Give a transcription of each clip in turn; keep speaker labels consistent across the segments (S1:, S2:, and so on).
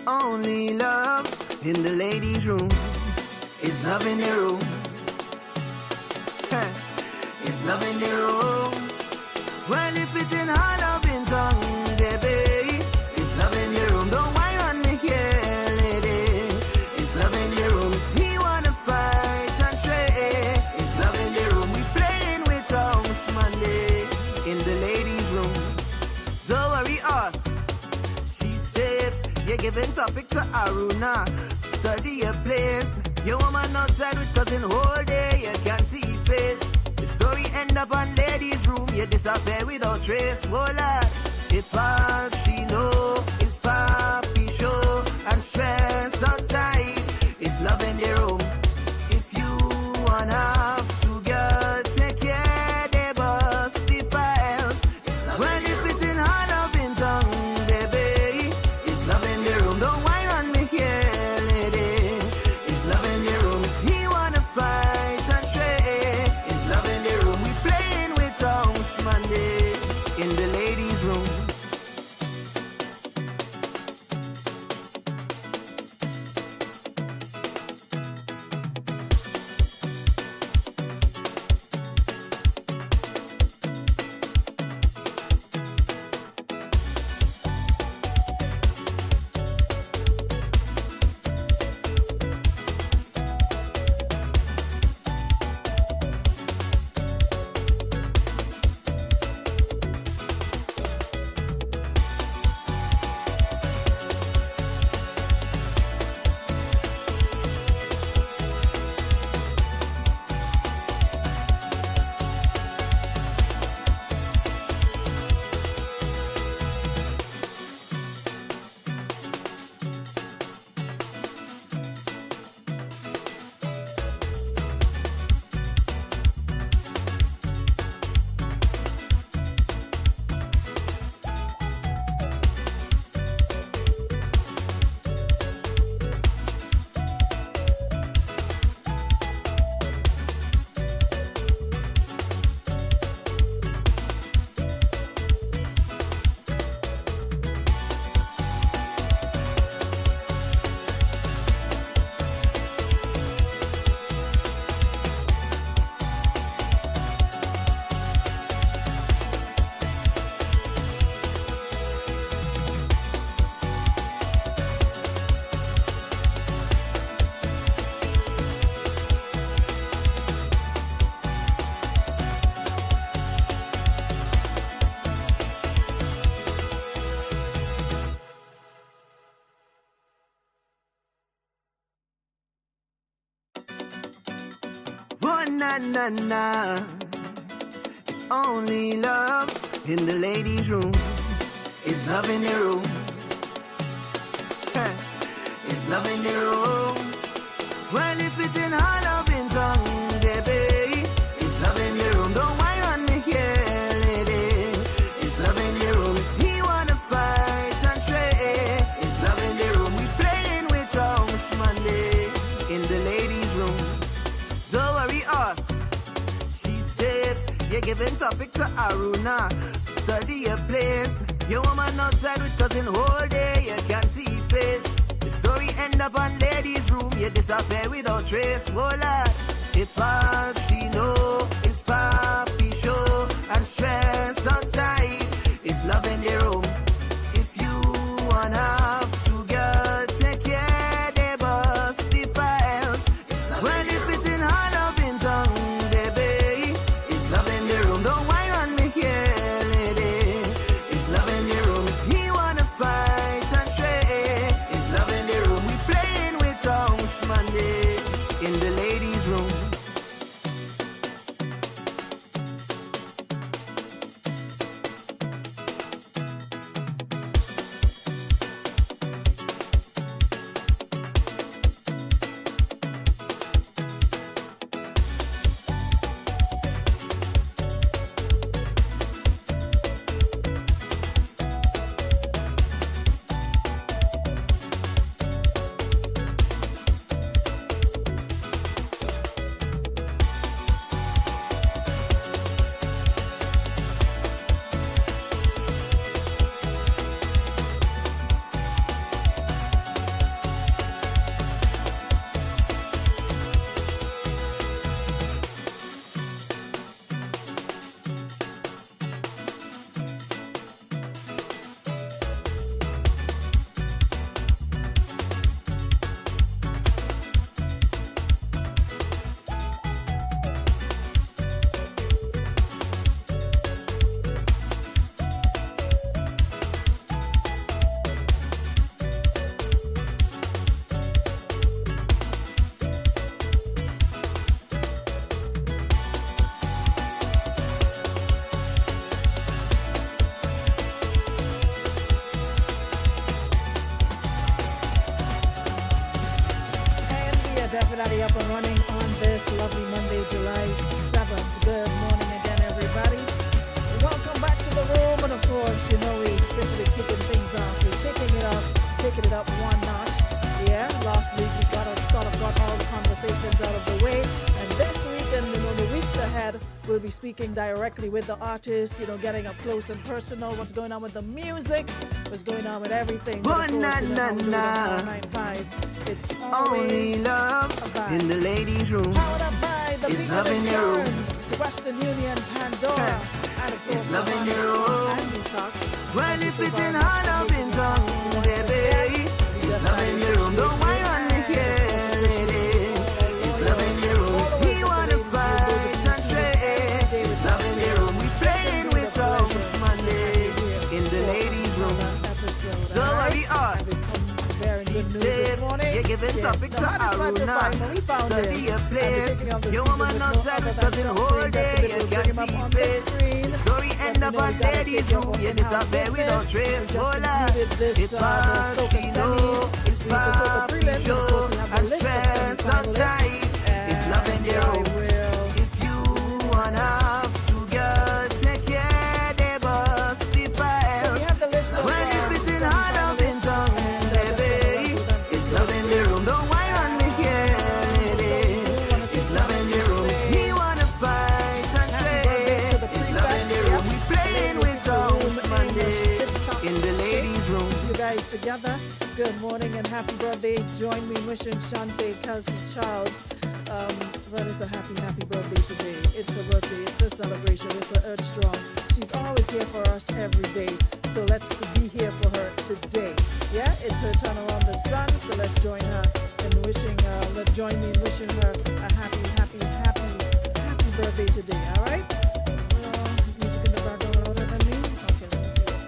S1: only love in the ladies' room. It's love in the room. It's love in the room. Well, if it's in our loving tongue, baby, it's love in the room. Don't whine on me here, lady. It's love in the room. If he wanna fight and stray, it's love in the room. We playing with house Monday in the ladies' room. Don't worry, us. She's safe. You're giving topic to Aruna. Study your place. Your woman outside with cousin whole day. You can't see your face. The story end up on ladies' room. You disappear without trace. Voila. If all she know is papi show and stress outside, it's love in the room. If you wanna have to girl, take care, they bust the files. Well, if it's in her loving tongue, baby, it's love in the room. Don't whine on me here, lady. It's love in the room. If he wanna fight and stray, it's love in the room. We playing with house Monday in the ladies' room. Oh, na, na, na. It's only love in the ladies' room. It's love in the room. It's love in the room. Well, if it's in her loving tongue, baby, it's love in the room. Don't whine on me here, lady. It's love in the room. If he wanna fight and stray, it's love in the room. We playing with house Monday in the ladies' room. Don't worry, us. She's safe. You're giving topic to Aruna. Study your place. Your woman outside with cousin whole day. You can't see your face. The story end up on ladies' room. You disappear without trace. Voila. If all she know is papi show and stress outside, it's love in the room. If you wanna have to girl, take care, they bust the files. Well, if it's in her loving tongue, baby, it's love in the room. Don't whine on me here, lady. It's love in the room. If he wanna fight and stray, it's love in the room. We playing with house Monday in the ladies' room.
S2: everybody up and running on this lovely Monday, July 7th. Good morning again, everybody. Welcome back to the room. And of course, you know, we officially kicking things off. We're taking it up one notch. Yeah, last week we got all the conversations out of the way. And this week and the weeks ahead, we'll be speaking directly with the artists, getting up close and personal. What's going on with the music? What's going on with everything?
S1: But of course, it's only love in the ladies' room.
S2: Powered up by the
S1: it's love in your room.
S2: Western Union, Pandora, and of course,
S1: it's love in your room. Well, if it's in hard love in tongue, baby, it's love in your room. Don't worry on me here, lady. It's love in your room. We wanna fight and stray. It's love in your room. We playing with House Monday in the ladies' room. Don't worry us. She said, you're giving topic to Aruna. Study your place. Your woman outside because in whole day you can't see face. The story end up on ladies' room. You disappear without trace. Hola, it's fast, she know. It's papi show. And stress outside. It's love in your room. If you wanna have to girl, take care, they bust the files. When if it's in hard love in tongue, baby, it's love in the room. Don't whine on me here, lady. It's love in the room. He wanna fight and stray. It's love in the room. We playing with House Monday in the ladies' room.
S2: You guys together, good morning and happy birthday. Join me in wishing Shante Kelsey Charles. Well, it's a happy birthday today. It's her birthday, it's her celebration, it's her Earth Strong. She's always here for us every day. So let's be here for her today. Yeah, it's her turn around the sun. So let's join her in wishing join me in wishing her a happy birthday today, alright? Music in the background louder than me. Okay, let me see this.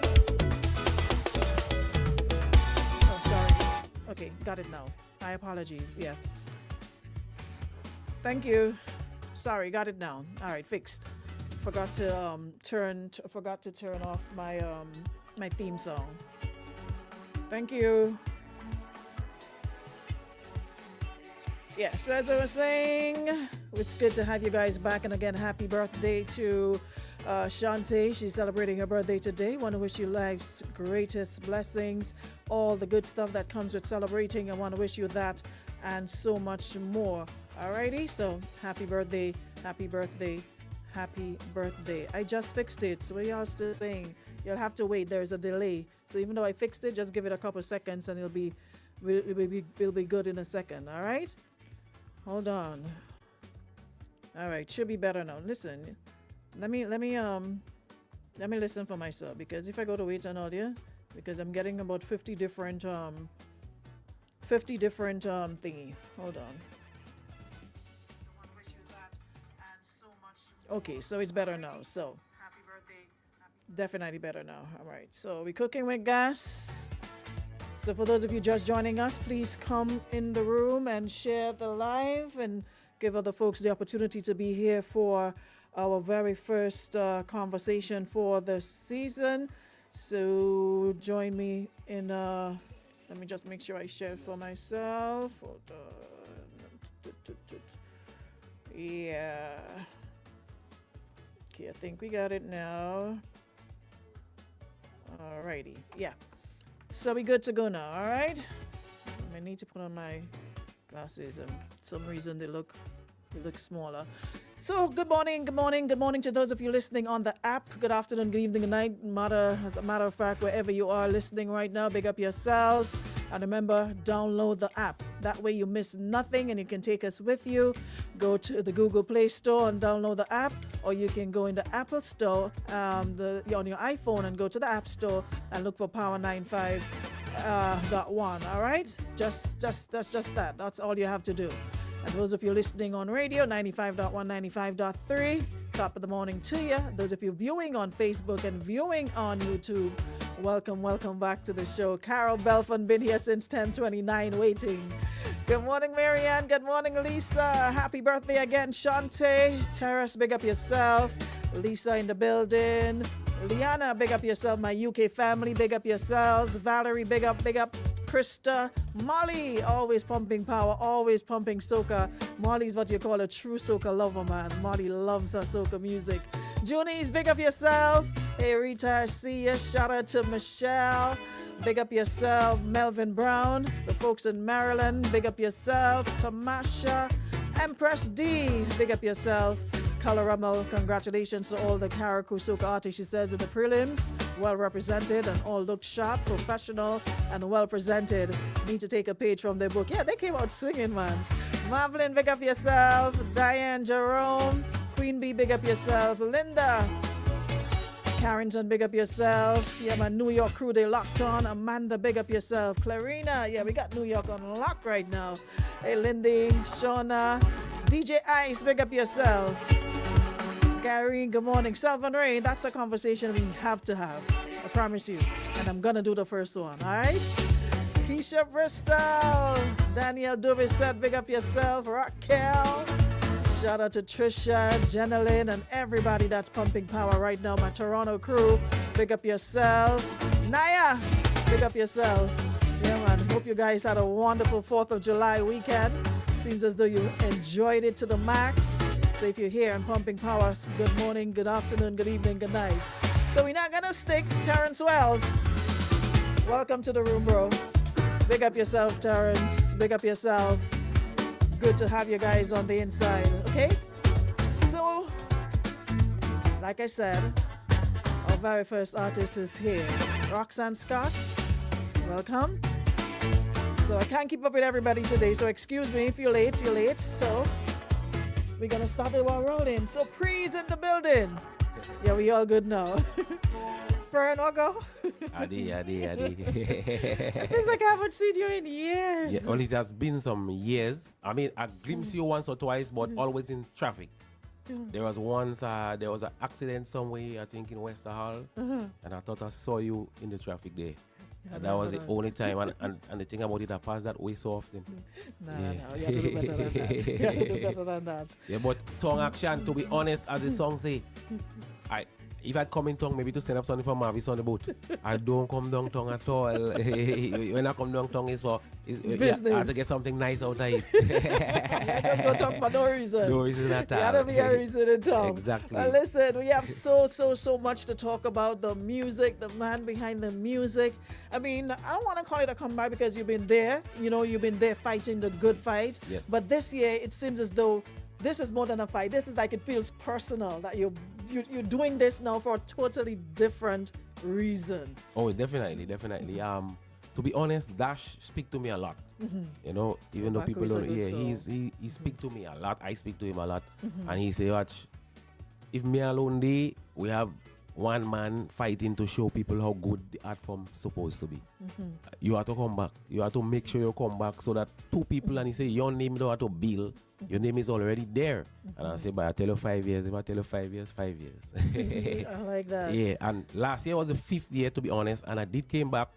S2: Oh, sorry. Okay, got it now. My apologies, yeah. Thank you. Sorry, got it now. All right, fixed. Forgot to turn off my my theme song. Thank you. Yeah, so as I was saying, it's good to have you guys back. And again, happy birthday to Shante. She's celebrating her birthday today. Want to wish you life's greatest blessings, all the good stuff that comes with celebrating. I want to wish you that and so much more. Alrighty, so happy birthday, happy birthday, happy birthday. I just fixed it, so what y'all still saying? You'll have to wait, there's a delay. So even though I fixed it, just give it a couple seconds and it'll be good in a second, alright? Hold on. Alright, should be better now. Listen, let me listen for myself, because if I go to wait on audio, because I'm getting about 50 different thingy. Hold on. Okay, so it's better now. So happy birthday. Definitely better now. All right. So we're cooking with gas. So for those of you just joining us, please come in the room and share the live and give other folks the opportunity to be here for our very first conversation for the season. So join me in let me just make sure I share for myself. Hold on. Yeah. Okay, I think we got it now. Alrighty, yeah. So we good to go now, alright? I need to put on my glasses, and for some reason they look smaller. So good morning to those of you listening on the app. Good afternoon, good evening, good night. As a matter of fact, wherever you are listening right now, big up yourselves. And remember, download the app. That way you miss nothing and you can take us with you. Go to the Google Play Store and download the app, or you can go in the Apple Store on your iPhone and go to the App Store and look for Power 95.1. All right? That's just that. That's all you have to do. And those of you listening on radio, 95.1, 95.3, top of the morning to you. Those of you viewing on Facebook and viewing on YouTube, welcome back to the show. Carol Belfon, been here since 10:29, waiting. Good morning, Marianne. Good morning, Lisa. Happy birthday again, Shante. Terrace, big up yourself. Lisa in the building. Liana, big up yourself. My UK family, big up yourselves. Valerie, big up. Krista, Molly, always pumping power, always pumping soca. Molly's what you call a true soca lover, man. Molly loves her soca music. Junice, big up yourself. Hey, Rita, I see you. Shout out to Michelle. Big up yourself. Melvin Brown, the folks in Maryland, big up yourself. Tamasha, Empress D, big up yourself. Coloramo, congratulations to all the Karakou soca artists, she says, in the prelims. Well represented and all looked sharp, professional, and well presented. Need to take a page from their book. Yeah, they came out swinging, man. Marvelyn, big up yourself. Diane Jerome, Queen Bee, big up yourself. Linda Carrington, big up yourself. Yeah, my New York crew, they locked on. Amanda, big up yourself. Clarina, yeah, we got New York on lock right now. Hey, Lindy, Shauna, DJ Ice, big up yourself. Gary, good morning. Selvin Ray, that's a conversation we have to have. I promise you. And I'm gonna do the first one, all right? Keisha Bristol, Daniel Dubis said, big up yourself. Raquel, shout out to Trisha, Jenilyn, and everybody that's pumping power right now. My Toronto crew, big up yourself. Naya, big up yourself. Yeah, man. Hope you guys had a wonderful 4th of July weekend. Seems as though you enjoyed it to the max. So if you're here and pumping power, good morning, good afternoon, good evening, good night. So we're not gonna stick. Terrence Wells, welcome to the room, bro. Big up yourself, Terrence. Big up yourself. Good to have you guys on the inside, okay? So, like I said, our very first artist is here. Roxanne Scott, welcome. So I can't keep up with everybody today, so excuse me if you're late, So we're gonna start it while rolling. So Pree's in the building. Yeah, we all good now. Fern, what go?
S3: Adi.
S2: It feels like I haven't seen you in years.
S3: Yeah, well, it has been some years. I mean, I glimpsed you once or twice, but always in traffic. There was once, there was an accident somewhere, I think in West Hall, and I thought I saw you in the traffic there. And that was the only time, and the thing about it, I passed that way so often.
S2: No, you have to do better than that. You have to do better than that.
S3: Yeah, but tongue action, to be honest, as the song say, if I come in tongue, maybe to send up something for Marvis on the boat. I don't come down tongue at all. When I come down tongue, it's for
S2: business.
S3: Yeah, I have to get something nice out of it.
S2: I just go talk for no reason.
S3: No reason at all.
S2: You gotta be a reason in tongue.
S3: Exactly.
S2: Listen, we have so much to talk about. The music, the man behind the music. I mean, I don't want to call it a comeback because you've been there. You know, you've been there fighting the good fight.
S3: Yes.
S2: But this year, it seems as though this is more than a fight. This is like, it feels personal that you're doing this now for a totally different reason.
S3: Oh, definitely. To be honest, Dash speak to me a lot. You know, even though people don't. Yeah, he speak to me a lot. I speak to him a lot, and he say, "Watch, if me alone day, we have one man fighting to show people how good the art form supposed to be. You have to come back. You have to make sure you come back so that two people, and he say your name don't have to build. Your name is already there." And I say, but I tell you 5 years. If I tell you 5 years, 5 years.
S2: I like that.
S3: Yeah, and last year was the 5th year, to be honest, and I did came back,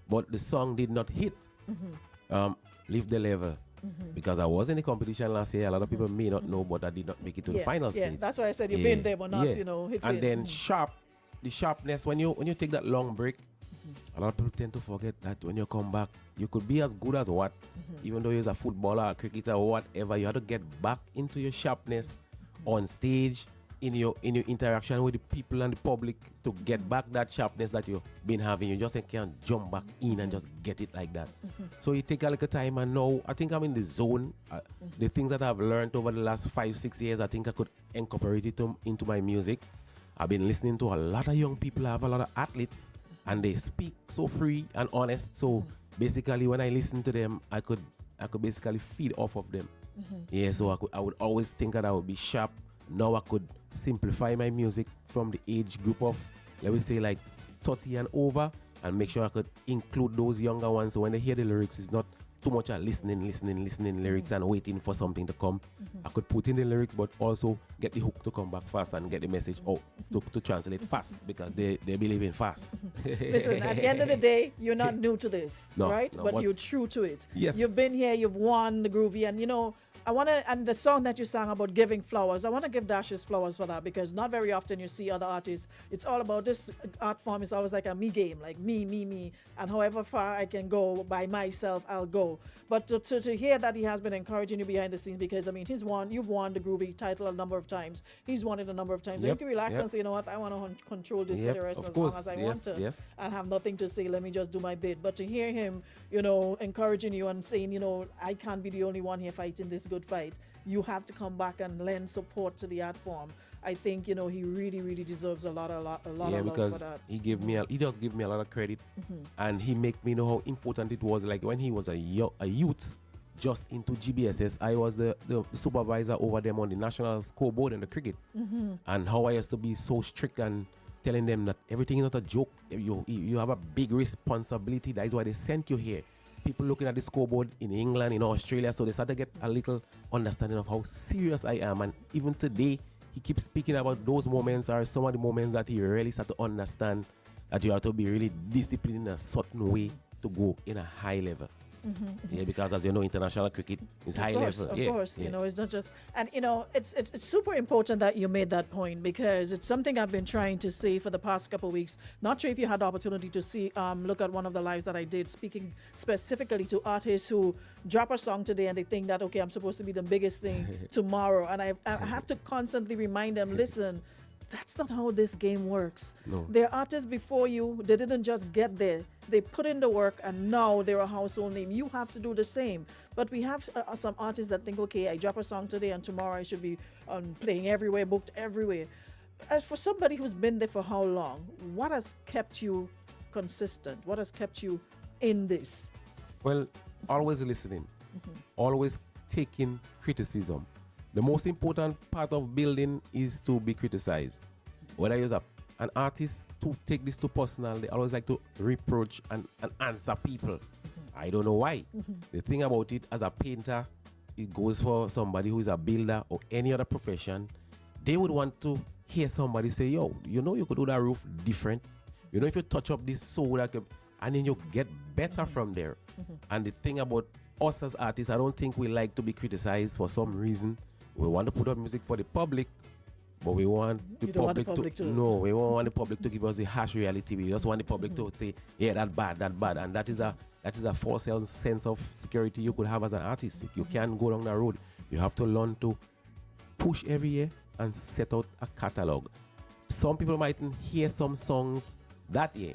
S3: but the song did not hit. Lift the level. Because I was in the competition last year. A lot of people may not know, but I did not make it to the final stage.
S2: Yeah, that's why I said you've been there, but not, hitting.
S3: And then the sharpness, when you take that long break, a lot of people tend to forget that when you come back, you could be as good as what, even though you're a footballer, a cricketer, or whatever, you have to get back into your sharpness on stage, in your interaction with the people and the public, to get back that sharpness that you've been having. You just can't jump back in and just get it like that. So you take a little time, and now I think I'm in the zone. The things that I've learned over the last 5-6 years, I think I could incorporate it into my music. I've been listening to a lot of young people. I have a lot of athletes, and they speak so free and honest. So basically, when I listen to them, I could basically feed off of them. Yeah, so I would always think that I would be sharp. Now I could simplify my music from the age group of, let me say, like 30 and over, and make sure I could include those younger ones. So when they hear the lyrics, it's not too much listening lyrics and waiting for something to come. I could put in the lyrics, but also get the hook to come back fast and get the message out to translate fast, because they believe in fast.
S2: Listen, at the end of the day, you're not new to this, right?
S3: No,
S2: but you're true to it.
S3: Yes.
S2: You've been here, you've won the Groovy, and I want to, and the song that you sang about giving flowers, I want to give Dash his flowers for that, because not very often you see other artists. It's all about this art form is always like a me game, like me, and however far I can go by myself, I'll go. But to hear that he has been encouraging you behind the scenes, because I mean, you've won the Groovy title a number of times. He's won it a number of times. So you can relax and say, you know what, I want to control this for the rest as long as I want to, and have nothing to say. Let me just do my bit. But to hear him, encouraging you and saying, I can't be the only one here fighting this good fight. You have to come back and lend support to the art form. I think he really, really deserves a lot of love
S3: because
S2: for that.
S3: he does give me a lot of credit, and he make me know how important it was. Like when he was a youth, just into GBSS, I was the supervisor over them on the national scoreboard and the cricket, and how I used to be so strict and telling them that everything is not a joke. You have a big responsibility. That is why they sent you here. People looking at the scoreboard in England, in Australia, so they start to get a little understanding of how serious I am. And even today, he keeps speaking about those moments are some of the moments that he really start to understand that you have to be really disciplined in a certain way to go in a high level. Yeah, because as you know, international cricket is high level.
S2: Of course, it's not just, and it's super important that you made that point, because it's something I've been trying to say for the past couple of weeks. Not sure if you had the opportunity to see, look at one of the lives that I did, speaking specifically to artists who drop a song today and they think that, okay, I'm supposed to be the biggest thing tomorrow, and I have to constantly remind them, listen, that's not how this game works.
S3: No.
S2: There are artists before you, they didn't just get there. They put in the work and now they're a household name. You have to do the same. But we have some artists that think, okay, I drop a song today and tomorrow I should be playing everywhere, booked everywhere. As for somebody who's been there for how long, what has kept you consistent? What has kept you in this?
S3: Well, always listening, always taking criticism. The most important part of building is to be criticized. Whether you're an artist to take this too personal, they always like to reproach and answer people. I don't know why. The thing about it, as a painter, it goes for somebody who is a builder or any other profession. They would want to hear somebody say, yo, you could do that roof different. If you touch up this so that and then you get better from there. And the thing about us as artists, I don't think we like to be criticized for some reason. We want to put up music for the public, but we want the public to no, we don't want the public to give us the harsh reality. We just want the public to say, yeah, that bad, and that is a false sense of security you could have as an artist. You can't go down that road. You have to learn to push every year and set out a catalog. Some people mightn't hear some songs that year,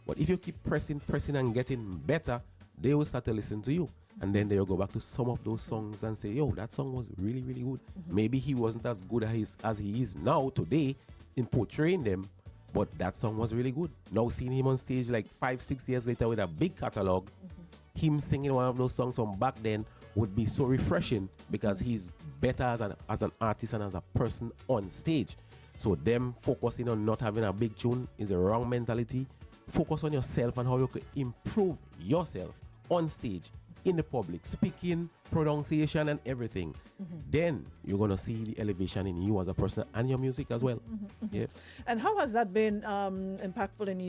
S3: but if you keep pressing and getting better, they will start to listen to you. And then they'll go back to some of those songs and say, yo, that song was really, really good. Maybe he wasn't as good as he is now today in portraying them, but that song was really good. Now seeing him on stage like 5-6 years later with a big catalog, him singing one of those songs from back then would be so refreshing, because he's better as an artist and as a person on stage. So them focusing on not having a big tune is a wrong mentality. Focus on yourself and how you can improve yourself on stage, in the public, speaking, pronunciation and everything. Then you're going to see the elevation in you as a person and your music as well. Yeah.
S2: And how has that been impactful in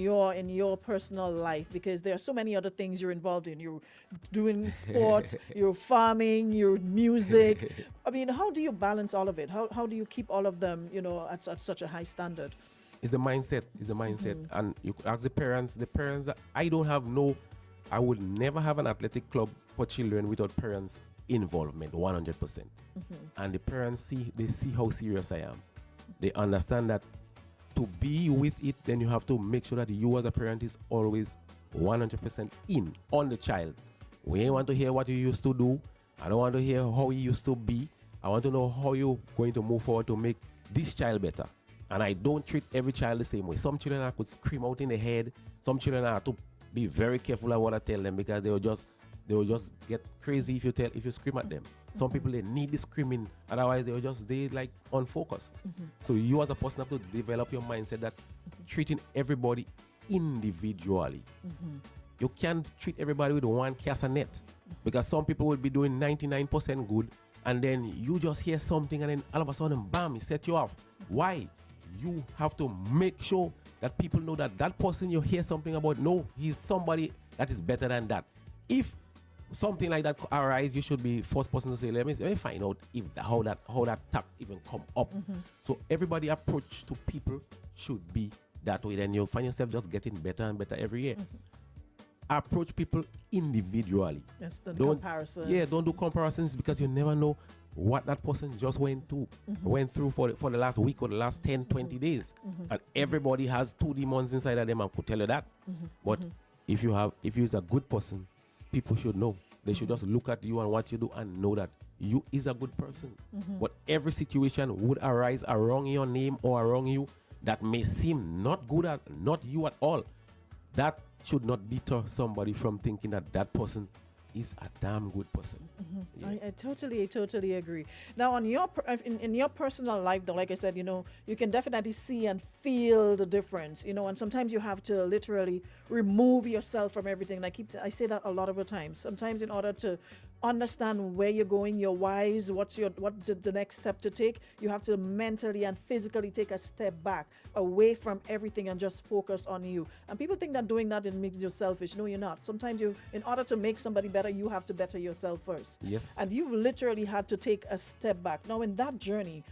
S2: your personal life? Because there are so many other things you're involved in. You're doing sports, you're farming, you're music. I mean, how do you balance all of it? How do you keep all of them, at such a high standard?
S3: It's the mindset. And you could ask the parents that I would never have an athletic club for children without parents' involvement, 100%. And the parents see how serious I am. They understand that to be with it, then you have to make sure that you as a parent is always 100% in on the child. We ain't want to hear what you used to do. I don't want to hear how you used to be. I want to know how you're going to move forward to make this child better. And I don't treat every child the same way. Some children I could scream out in the head. Some children I have to be very careful of what I tell them, because they will just get crazy if you scream at them. Some people, they need the screaming, otherwise they will just stay like unfocused. So you as a person have to develop your mindset that treating everybody individually. You can't treat everybody with one castanet, because some people will be doing 99% good, and then you just hear something and then all of a sudden, bam, it set you off. Why? You have to make sure that people know that person you hear something about, no, he's somebody that is better than that. If something like that arise, you should be first person to say, let me find out if how that tap even come up. So everybody approach to people should be that way. Then you'll find yourself just getting better and better every year. Approach people individually.
S2: That's the
S3: Don't
S2: comparisons.
S3: Yeah, don't do comparisons because you never know what that person just went through for the last week or the last 10, 20 days. And everybody has 2 demons inside of them and could tell you that. But if you're a good person, people should know. They should just look at you and what you do and know that you is a good person. But every situation would arise around your name or around you that may seem not good at not you at all. That should not deter somebody from thinking that that person is a damn good person. Yeah.
S2: I totally agree. Now, on your in your personal life, though, like I said, you can definitely see and feel the difference, and sometimes you have to literally remove yourself from everything. And I say that a lot of the times. Sometimes in order to understand where you're going, your whys, what's the next step to take, you have to mentally and physically take a step back away from everything and just focus on you. And people think that doing that makes you selfish. No, you're not. Sometimes in order to make somebody better, you have to better yourself first.
S3: Yes.
S2: And you've literally had to take a step back. Now, in that journey,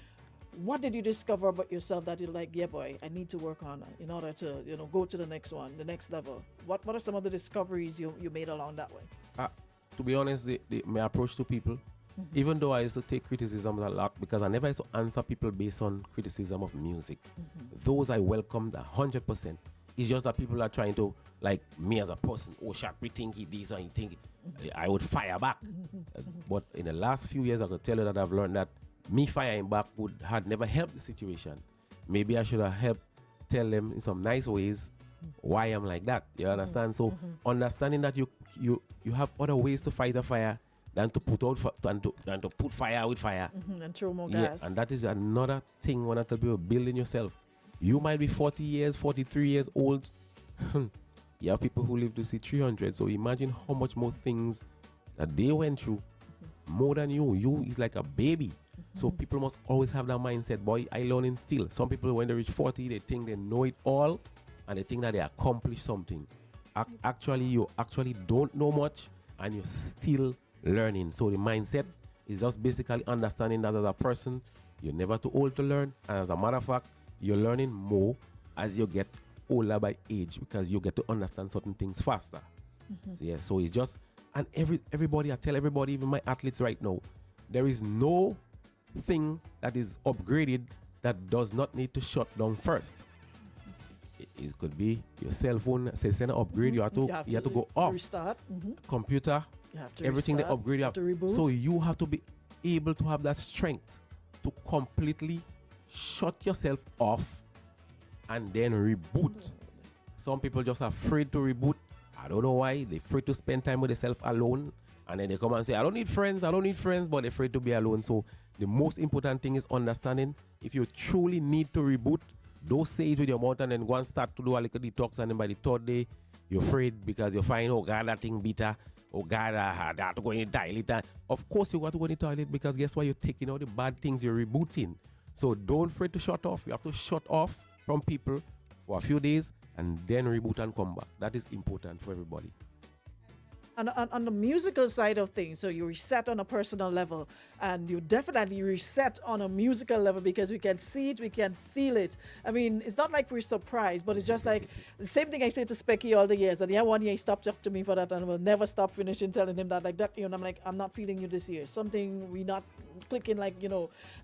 S2: what did you discover about yourself that you're like, yeah, boy, I need to work on in order to, go to the next one, the next level? What are some of the discoveries you made along that way?
S3: To be honest, my approach to people, even though I used to take criticism a lot, because I never used to answer people based on criticism of music. Those I welcomed 100%. It's just that people are trying to, like me as a person, SHORTPREE think he this and he think I would fire back. But in the last few years, I could tell you that I've learned that me firing back had never helped the situation. Maybe I should have helped tell them in some nice ways why I'm like that. You understand? So understanding that you have other ways to fight a fire than to put out than to put fire with fire
S2: and throw more gas.
S3: And that is another thing when I tell people, building yourself. You might be 40 years, 43 years old. You have people who live to see 300. So imagine how much more things that they went through more than you. You is like a baby. So people must always have that mindset, boy, I learning still. Some people, when they reach 40, they think they know it all and they think that they accomplished something. Actually, you actually don't know much and you're still learning. So the mindset is just basically understanding that as a person, you're never too old to learn. And as a matter of fact, you're learning more as you get older by age because you get to understand certain things faster. So it's just, and everybody, I tell everybody, even my athletes right now, there is no thing that is upgraded that does not need to shut down first. It could be your cell phone, send an upgrade, you have to go off.
S2: Restart.
S3: Computer,
S2: you have to
S3: everything
S2: restart,
S3: they upgrade, you have
S2: to reboot.
S3: So you have to be able to have that strength to completely shut yourself off and then reboot. Some people just afraid to reboot. I don't know why. They're afraid to spend time with themselves alone. And then they come and say, I don't need friends, but they're afraid to be alone. So the most important thing is understanding if you truly need to reboot, don't say it with your mouth and then go and start to do a little detox. And then by the third day, you're afraid because you find, oh God, that thing bitter. Oh God, I have to go in the toilet. Of course you got to go in the toilet because guess what? You're taking out the bad things, you're rebooting. So don't afraid to shut off. You have to shut off from people for a few days and then reboot and come back. That is important for everybody.
S2: On the musical side of things, so you reset on a personal level and you definitely reset on a musical level because we can see it, we can feel it. I mean, it's not like we're surprised, but it's just like the same thing I say to Specky all the years. And one year he stopped talking to me for that and will never stop finishing telling him that like that, and I'm like, I'm not feeling you this year. Something we not clicking like,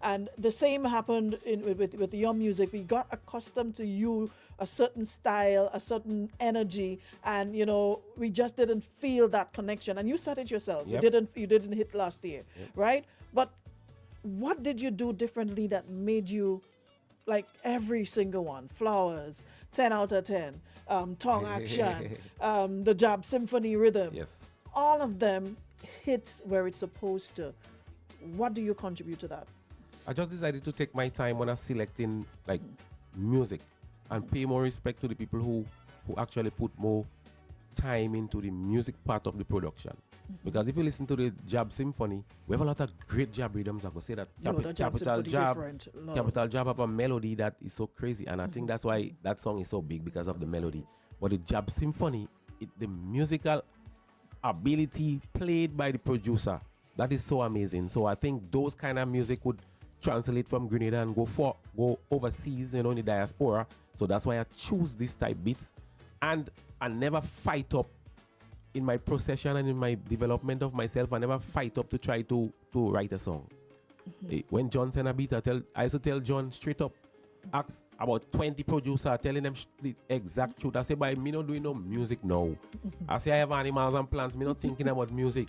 S2: and the same happened with your music. We got accustomed to you, a certain style, a certain energy, and we just didn't feel that connection. And you said it yourself.
S3: Yep.
S2: You didn't hit last year, right? But what did you do differently that made you like every single one? Flowers, 10 out of 10, tongue action, the Jab Symphony rhythm.
S3: Yes.
S2: All of them hits where it's supposed to. What do you contribute to that?
S3: I just decided to take my time when I was selecting like music and pay more respect to the people who actually put more time into the music part of the production. Because if you listen to the Jab Symphony, we have a lot of great jab rhythms. I could say that Capital Jab have a melody that is so crazy, and I think that's why that song is so big because of the melody. But the Jab Symphony, the musical ability played by the producer. That is so amazing. So I think those kind of music would translate from Grenada and go overseas, in the diaspora. So that's why I choose this type beats. And I never fight up in my procession and in my development of myself. I never fight up to try to write a song. When John sent a beat, I used to tell John straight up, ask about 20 producers, telling them the exact truth. I say, by me not doing no music now. I say I have animals and plants, me not thinking about music.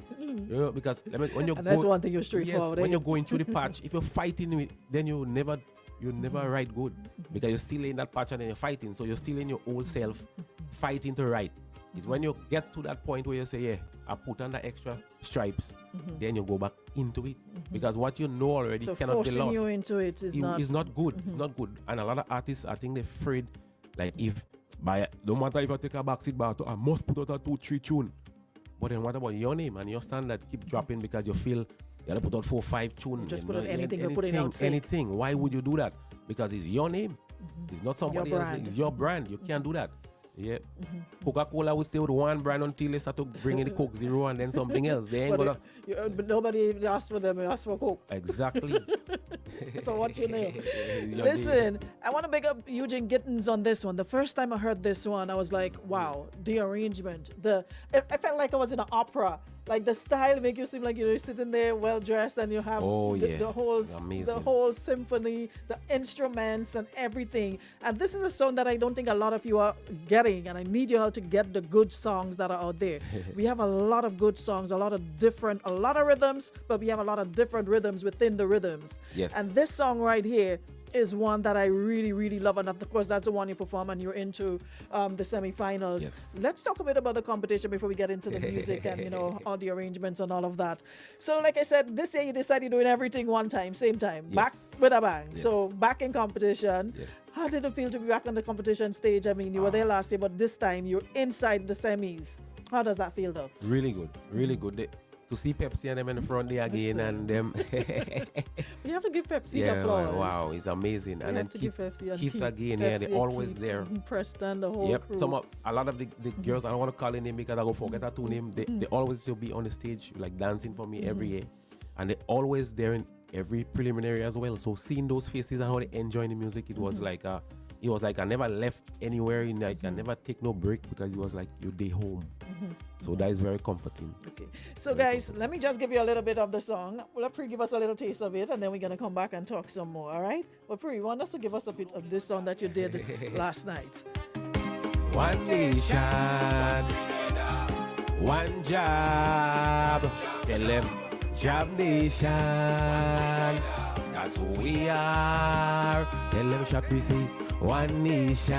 S3: Because when you're
S2: that's one thing you're straightforward.
S3: When you're going through the patch, if you're fighting with, then you never write good. Because you're still in that patch and then you're fighting. So you're still in your old self, fighting to write. It's when you get to that point where you say, yeah, I put on the extra stripes, then you go back into it. Because what you know already cannot be lost.
S2: Forcing you into it is
S3: not good. It's not good. And a lot of artists, I think they're afraid, like no matter if I take a backseat battle, I must put out a 2-3 tune. But then what about your name and your standard keep dropping because you feel you gotta put out 4-5 tunes.
S2: Just put out anything you're putting out.
S3: Anything. Why would you do that? Because it's your name. It's not somebody else. It's your brand. You can't do that. Yeah. Coca-Cola will stay with one brand until they start to bring in the Coke Zero and then something else. They ain't gonna.
S2: But nobody even asked for them. They asked for Coke.
S3: Exactly.
S2: So what's your name? Listen, I want to big up Eugene Gittins on this one. The first time I heard this one, I was like, wow, the arrangement. I felt like I was in an opera. Like the style make you seem like you're sitting there well dressed and you have the whole symphony, the instruments and everything. And this is a song that I don't think a lot of you are getting, and I need you all to get the good songs that are out there. We have a lot of good songs, a lot of rhythms, but we have a lot of different rhythms within the rhythms.
S3: Yes.
S2: And this song right here is one that I really, really love. And of course, that's the one you perform and you're into the semifinals.
S3: Yes.
S2: Let's talk a bit about the competition before we get into the music and, all the arrangements and all of that. So like I said, this year you decided you're doing everything one time, same time, back with a bang.
S3: Yes.
S2: So back in competition.
S3: Yes.
S2: How did it feel to be back on the competition stage? I mean, you were there last year, but this time you're inside the semis. How does that feel though?
S3: Really good. Really good. To see Pepsi and them in the front there again and them.
S2: We have to give Pepsi applause.
S3: Wow, it's amazing.
S2: We
S3: and then
S2: Keith
S3: again,
S2: Pepsi
S3: they're always there.
S2: Preston, the whole crew.
S3: A lot of the girls, I don't want to call their name because I go forget that two name. They always will be on the stage like dancing for me every year, and they're always there in every preliminary as well. So seeing those faces and how they enjoy the music, it was like I never left anywhere. I never take no break because it was like your day home. So that is very comforting.
S2: Okay. So guys, let me just give you a little bit of the song. Well, Pre, give us a little taste of it, and then we're gonna come back and talk some more. All right? Well, Pre, you want us to give us a bit of this song that you did last night?
S3: One nation, one job. Tell them, Job Nation. That's who we are. Tell them, SHORTPREE, one nation,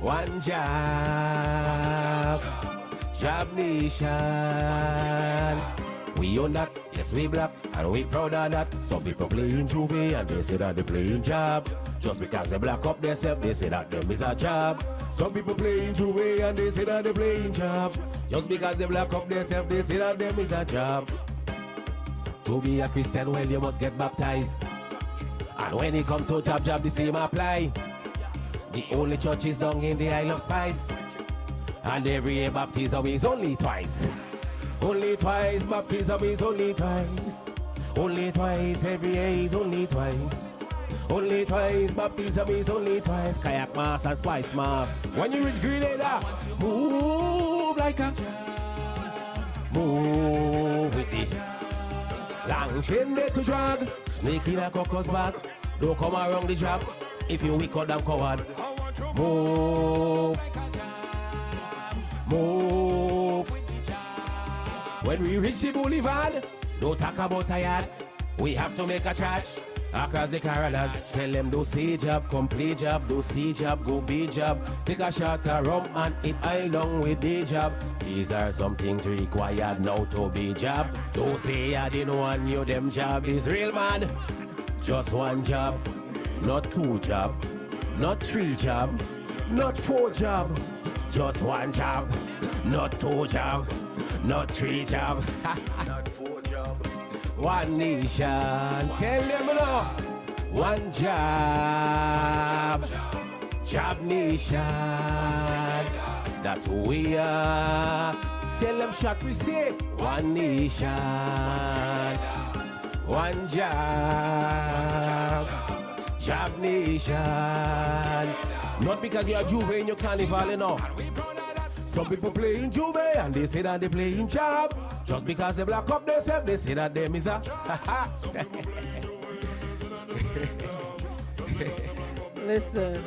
S3: one job. Job Nation. We own that, yes we black, and we proud of that. Some people playing Juve and they say that they playing job. Just because they black up themselves, they say that them is a job. Some people playing Juve and they say that they playing job. Just because they black up themselves, they say that them is a job. To be a Christian, well you must get baptized. And when it come to job, the same apply. The only church is down in the Isle of Spice. And every year baptism is only twice. Only twice, baptism is only twice. Only twice, every year is only twice. Only twice, baptism is only twice. Kayak mass and spice mass. When you reach Grenada, move like a move with it. Long chain there to drag, snake in a cocos bag. Don't come around the job if you weak out and coward. Move. Move. When we reach the boulevard, don't talk about tired. We have to make a charge across the carriage. Tell them do C job, complete job, do C job, go B job. Take a shot of rum and eat along with the job. These are some things required now to be job. Don't say I didn't want you, them job is real man. Just one job, not two job, not three job, not four job. Just one job, not two job, not three job, not four job. One nation, tell them now. One job, Job Nation. That's who we are. Tell them SHORTPREE say, one nation, one job, job nation. Not because you're Juve in your Carnival, you know. Some people play in Juve and they say that they play in job. Just because they black up themselves, they say that them is a
S2: Listen.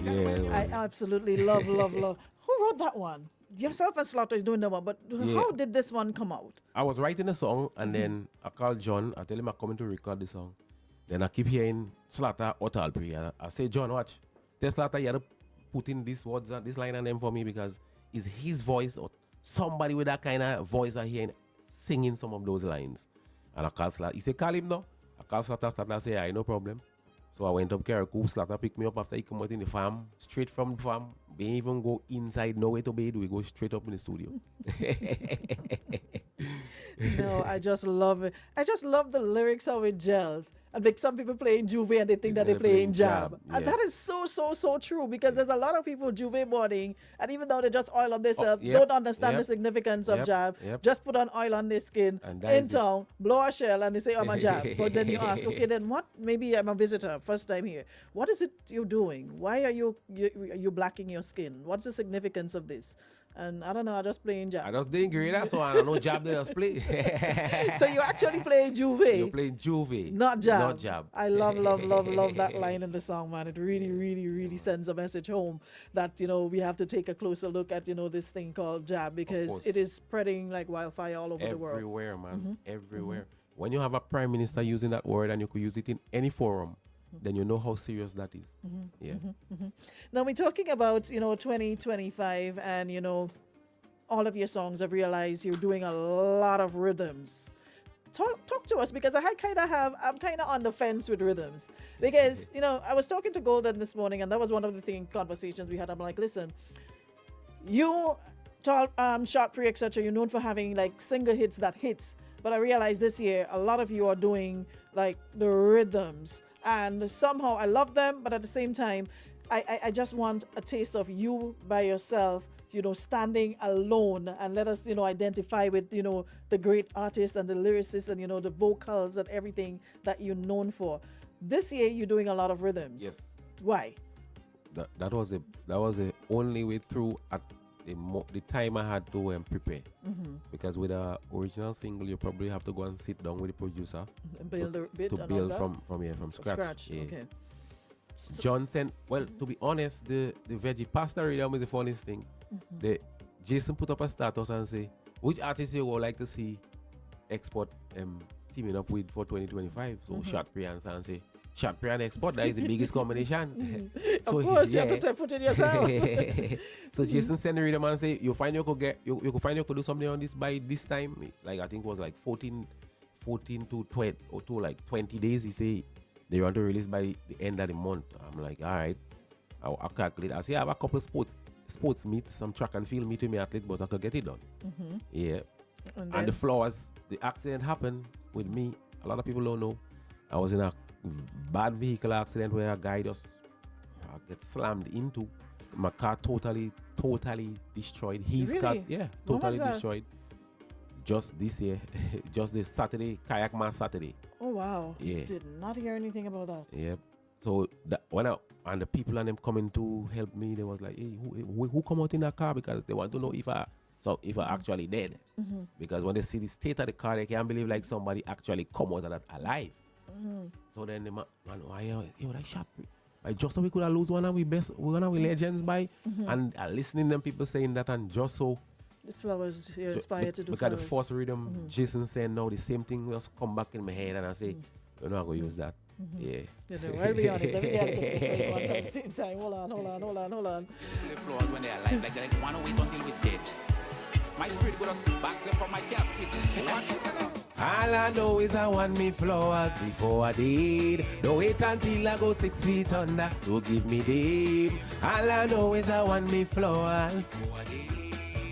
S3: yeah.
S2: I absolutely love. Who wrote that one? Yourself and Slaughter is doing that one, but how did this one come out?
S3: I was writing a song and then I called John. I tell him I'm coming to record the song. Then I keep hearing Slaughter or SHORTPREE. I say, John, watch. Tell Slaughter you have to put in these words, this line and them for me because it's his voice or somebody with that kind of voice I hear singing some of those lines. And I call Slaughter. He said, call him now. I call Slaughter, Slaughter say, yeah, no problem. So I went up Carriacou, Slaughter picked me up after he come out in the farm, straight from the farm. We didn't even go inside, nowhere to bed. We go straight up in the studio.
S2: No, I just love it. I just love the lyrics how it gelled. And like some people play in Juve and they think that they play in Jab.
S3: Yeah.
S2: And that is so true because there's a lot of people Juve boarding and even though they just oil up themselves, don't understand the significance of Jab, just put on oil on their skin, in town, blow a shell and they say, I'm a Jab. But then you ask, okay, then what? Maybe I'm a visitor, first time here. What is it you're doing? Why are you blacking your skin? What's the significance of this? And I don't know, I just playing Jab.
S3: I just didn't agree that, so I don't know Jab they just play.
S2: So you actually playing Juve.
S3: You're playing Juve.
S2: Not Jab.
S3: Not Jab.
S2: I love that line in the song, man. It really sends a message home that, we have to take a closer look at, this thing called Jab because it is spreading like wildfire all over the world.
S3: Everywhere, man. Everywhere. When you have a prime minister using that word and you could use it in any forum, then you know how serious that is.
S2: Now we're talking about 2025 and all of your songs. I've realized you're doing a lot of rhythms. Talk to us because I'm kind of on the fence with rhythms because I was talking to Golden this morning and that was one of the conversations we had. I'm like, listen, you SHORTPREE, etc. You're known for having like single hits that hits, but I realized this year a lot of you are doing like the rhythms. And somehow I love them, but at the same time, I just want a taste of you by yourself, standing alone and let us, identify with, the great artists and the lyricists and, the vocals and everything that you're known for. This year, you're doing a lot of rhythms.
S3: Yes.
S2: Why?
S3: That was the only way through at the time I had to prepare. Because with an original single, you probably have to go and sit down with the producer
S2: and build a bit
S3: to build from scratch. Yeah.
S2: Okay.
S3: John sent, to be honest, the veggie pasta rhythm is the funniest thing. Jason put up a status and say, which artist you would like to see export teaming up with for 2025? So SHORTPREE answer and say, SHORTPREE and export, that is the biggest combination.
S2: So, of course, you have to put it yourself.
S3: So Jason sent the rhythm and say, you find you could do something on this by this time. Like I think it was like 14 to 20 or to like 20 days. He say they want to release by the end of the month. I'm like, all right, I'll calculate. I say I have a couple of sports meets, some track and field meet with me athlete, but I could get it done. Yeah. And the flaws, the accident happened with me. A lot of people don't know. I was in a bad vehicle accident where a guy just get slammed into. My car totally destroyed. His car, totally destroyed. Just this year, just this Saturday, Kayak Mass Saturday.
S2: Oh wow!
S3: Yeah.
S2: Did not hear anything about that.
S3: Yeah. So and the people and them coming to help me, they was like, hey, who come out in that car because they want to know if I actually dead. Because when they see the state of the car, they can't believe like somebody actually come out of that alive. So then the man, that SHORTPREE. Just so we could lose one of we legends by and listening them people saying that and just so
S2: the flowers you're inspired to do
S3: because
S2: flowers.
S3: the first rhythm Jason saying now the same thing just come back in my head and I say I'm not gonna use that. Yeah.
S2: Well, be on it. Let me get it one time. Same time. Hold on.
S4: The flowers when they are alive, like they want to wait until we're dead. My spirit goes back there from my casket.
S3: All I know is I want me flowers before I did. Don't wait until I go 6 feet under to give me them. All I know is I want me flowers.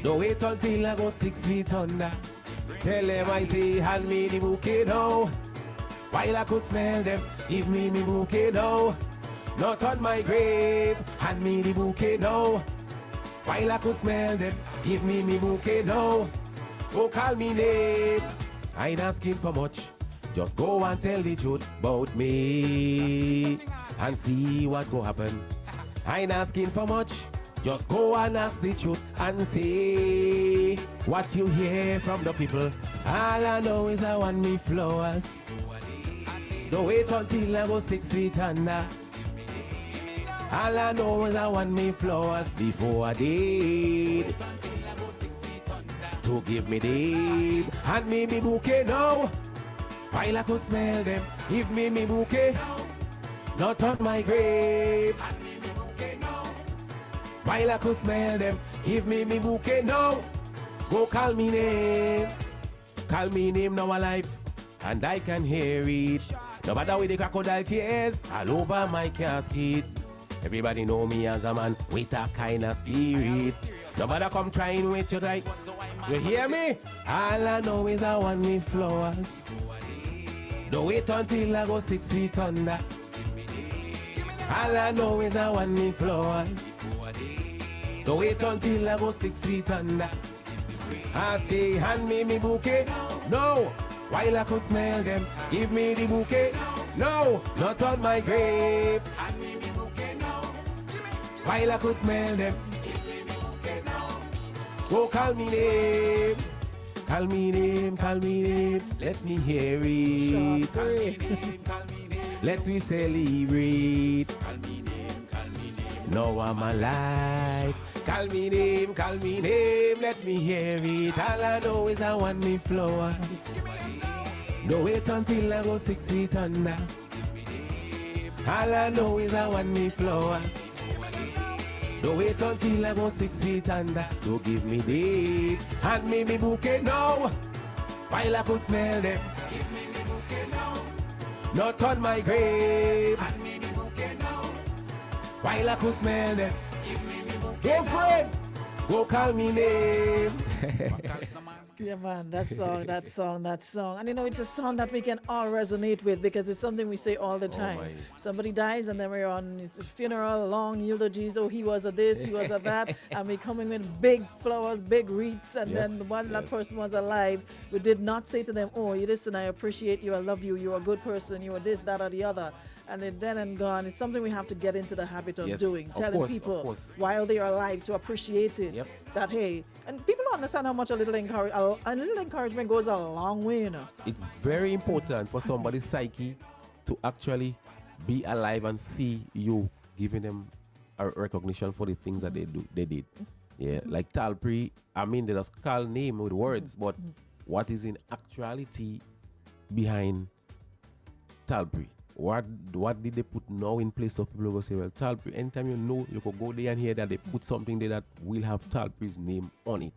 S3: Don't wait until I go 6 feet under. Tell them I say hand me the bouquet now. While I could smell them, give me bouquet now. not on my grave. Hand me the bouquet now, while I could smell them. Give me bouquet now, go call me name. I ain't asking for much, just go and tell the truth about me and see what go happen. I ain't asking for much, just go and ask the truth and say what you hear from the people. All I know is I want me flowers. Don't wait until I go 6 feet under. All I know is I want me flowers before I did. To give me this, hand me bouquet now, while I could smell them. Give me bouquet, not on my grave. Hand me bouquet now, while I could smell them. Give me bouquet now, go call me name now alive, and I can hear it. No matter with the crocodile tears all over my casket. Everybody know me as a man with a kind of spirit. No matter come trying with you right. You hear me? All I know is I want me flowers. Don't wait until I go 6 feet under. All I know is I want me flowers. Don't wait until I go 6 feet under. I say hand me bouquet. No, while I could smell them. Give me the bouquet. No, not on my grave. Hand me bouquet now, while I could smell them. Go call me name, call me name, call me name. Let me hear it. Call me name, call me name. Let me celebrate. Call me name, call me name. Now I'm alive. Call me name, let me hear it. All I know is I want me flowers. Don't wait until I go 6 feet under. All I know is I want me flowers. Don't wait until I go 6 feet under to give me this. Hand me bouquet now, while I could smell them. Give me bouquet now, not on my grave. Hand me bouquet now, while I could smell them. Give me bouquet. Hey friend, go call me name.
S2: Yeah, man, that song. And you know, it's a song that we can all resonate with because it's something we say all the time. Somebody dies and then we're on funeral, long eulogies. Oh, he was a this, he was a that. And we come in with big flowers, big wreaths. And then when that person was alive, we did not say to them, oh, you listen, I appreciate you, I love you, you're a good person, you are this, that, or the other. And they're dead and gone. It's something we have to get into the habit of doing, telling people while they are alive to appreciate it. That hey, and people don't understand how much a little encouragement goes a long way, you know.
S3: It's very important for somebody's psyche to actually be alive and see you giving them a recognition for the things that they did. Yeah, like SHORTPREE, I mean, they just call name with words, but what is in actuality behind SHORTPREE? What did they put now in place of people who go say, well, SHORTPREE, anytime you know, you could go there and hear that they put something there that will have SHORTPREE's name on it.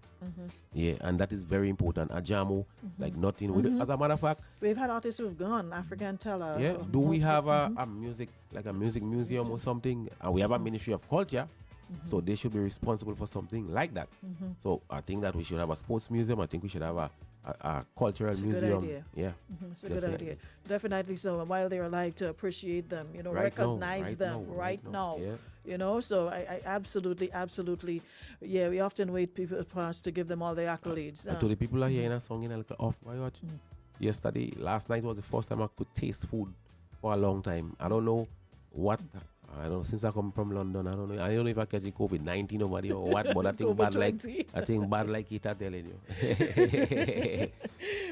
S3: Yeah, and that is very important. A jamo, like nothing. As a matter of fact,
S2: we've had artists who've gone, African Teller.
S3: Yeah, do we have a music, like a music museum or something? And we have a Ministry of Culture. So they should be responsible for something like that. So I think that we should have a sports museum. I think we should have a cultural museum.
S2: Good idea.
S3: Yeah,
S2: it's a good idea. Definitely so. And while they're alive, to appreciate them, you know, recognize them right now.
S3: Yeah.
S2: You know, so I absolutely, yeah, we often wait people for us to give them all the accolades.
S3: I told the people are hearing a song in a little off. Last night was the first time I could taste food for a long time. I don't know what. I don't know, since I come from London, I don't know if I catch COVID-19 over there or what, but I think bad like it, I'm telling you.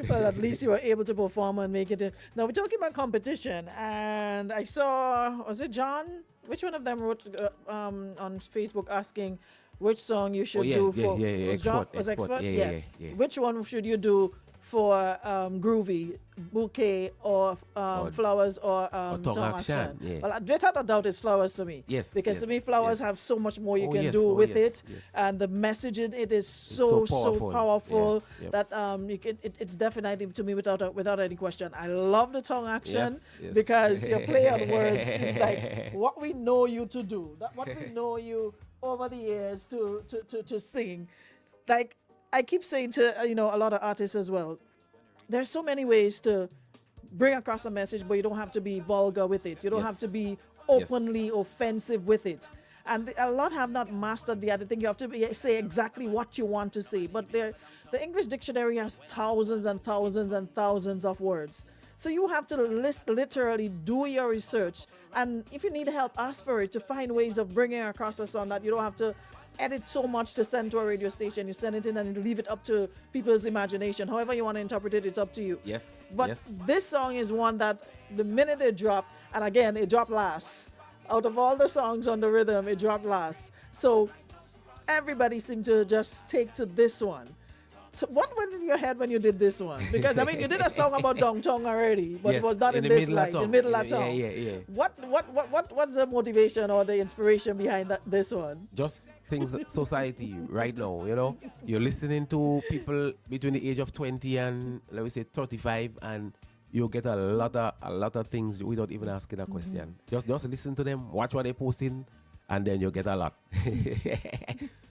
S2: Well, at least you were able to perform and make it. Now we're talking about competition, and I saw, was it John? Which one of them wrote on Facebook asking which song you should do for Expert?
S3: Yeah.
S2: Which one should you do for Groovy, bouquet, or flowers, or tongue action?
S3: Yeah.
S2: Well, without a doubt, it's flowers for me.
S3: Yes.
S2: Because to me, flowers have so much more you can do with it, and the message in it is so powerful that it's definitely to me without any question. I love the tongue action because your play on words is like what we know you to do, what we know you over the years to sing, like. I keep saying to a lot of artists as well, there's so many ways to bring across a message, but you don't have to be vulgar with it. You don't have to be openly offensive with it. And a lot have not mastered the other thing. You have to say exactly what you want to say. But the English dictionary has thousands and thousands and thousands of words. So you have to literally do your research. And if you need help, ask for it to find ways of bringing across a song that you don't have to edit so much to send to a radio station. You send it in and leave it up to people's imagination. However you want to interpret it, it's up to you.
S3: Yes.
S2: But this song is one that the minute it dropped, and again, it dropped last. Out of all the songs on the rhythm, it dropped last. So everybody seemed to just take to this one. So what went in your head when you did this one? Because, I mean, you did a song about downtown already, but it was not in this light, in the middle of town.
S3: Yeah.
S2: What's the motivation or the inspiration behind this one?
S3: Just things that society right now, you know. You're listening to people between the age of 20 and, let me say, 35, and you get a lot of things without even asking a question. Just listen to them, watch what they're posting, and then you get a lot.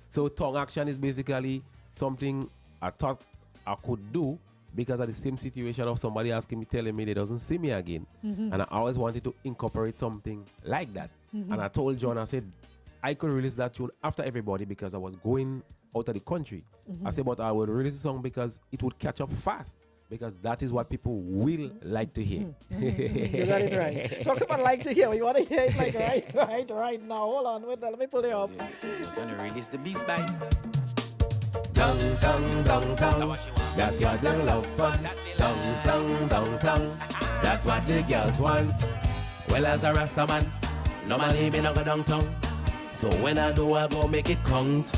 S3: So tongue action is basically something I thought I could do because of the same situation of somebody asking me, telling me they doesn't see me again. And I always wanted to incorporate something like that. And I told John, I said, I could release that tune after everybody because I was going out of the country. I said, but I would release the song because it would catch up fast. Because that is what people will like to hear.
S2: You got it right. Talk about like to hear. You want to hear it like right now. Hold on, wait, let me pull it up.
S4: Gonna release the beast by
S3: Tongue, tongue, tongue, tongue. That's what they love fun. Tongue, tongue, tongue, tongue. That's what the girls want. Well, as a Rasta man, normally me not go downtown. So when I do, I go make it count.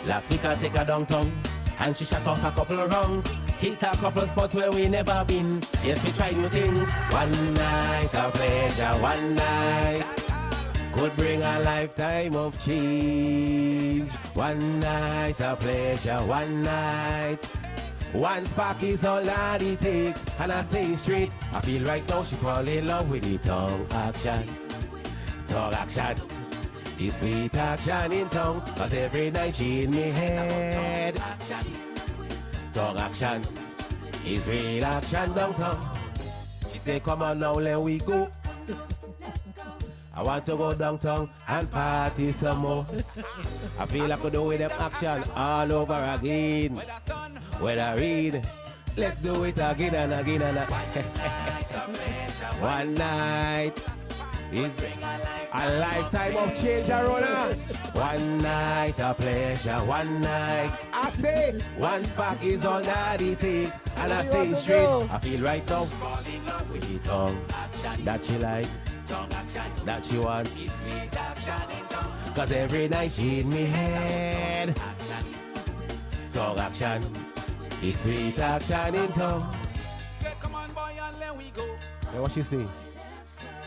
S3: Last week I take her downtown, and she shut off a couple of rounds. Hit a couple spots where we never been. Yes, we try new things. One night of pleasure, one night could bring a lifetime of change. One night of pleasure, one night. One spark is all that it takes. And I say it straight, I feel right now she fall in love with the tongue action. Tongue action. The sweet action in tongue. Cause every night she in me head. Tongue action is real action downtown. She say, come on now, let we go. I want to go downtown and party some more. I feel I could do with them action all over again. When I read, let's do it again and again and again. One night is a lifetime of change around us. One night of pleasure, one night. I say, one spark is all that it takes. And I say straight, I feel right now with the tongue that she like, that she want. Cause every night she in me head. Tongue action, the sweet action in tongue.
S4: Come on, boy, and let we go.
S3: And what she say?